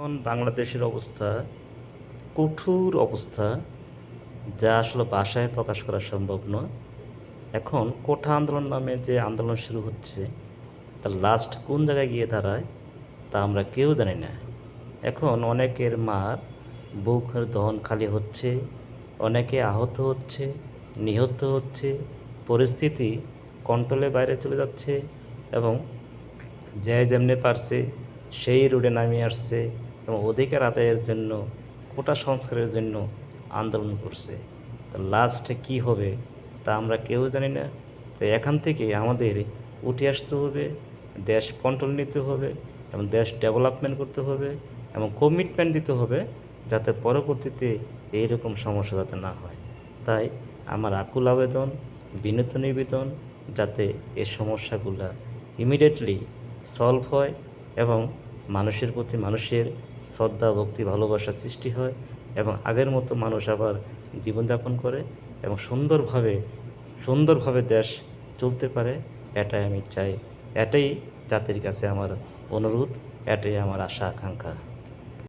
এখন বাংলাদেশের অবস্থা কঠোর অবস্থা, যা আসলে ভাষায় প্রকাশ করা সম্ভব নয়। এখন কোঠা আন্দোলন নামে যে আন্দোলন শুরু হচ্ছে, তার লাস্ট কোন জায়গায় গিয়ে দাঁড়ায় তা আমরা কেউ জানি না। এখন অনেকের মার বুকের দহন খালি হচ্ছে, অনেকে আহত হচ্ছে, নিহত হচ্ছে, পরিস্থিতি কন্ট্রোলের বাইরে চলে যাচ্ছে এবং যে যেমনি পারছে সেই রোডে নামিয়ে আসছে এবং অধিকার আদায়ের জন্য, কোটা সংস্কারের জন্য আন্দোলন করছে। তো লাস্টে কী হবে তা আমরা কেউ জানি না। তো এখান থেকে আমাদের উঠে আসতে হবে, দেশ কন্ট্রোল নিতে হবে এবং দেশ ডেভেলপমেন্ট করতে হবে এবং কমিটমেন্ট দিতে হবে, যাতে পরবর্তীতে এইরকম সমস্যা যাতে না হয়। তাই আমার আকুল আবেদন, বিনীত নিবেদন, যাতে এই সমস্যাগুলা ইমিডিয়েটলি সলভ হয় এবং মানুষের প্রতি মানুষের শ্রদ্ধা, ভক্তি, ভালোবাসার সৃষ্টি হয় এবং আগের মতো মানুষ আবার জীবনযাপন করে এবং সুন্দরভাবে দেশ চলতে পারে, এটাই আমি চাই। এটাই জাতির কাছে আমার অনুরোধ, এটাই আমার আশা আকাঙ্ক্ষা।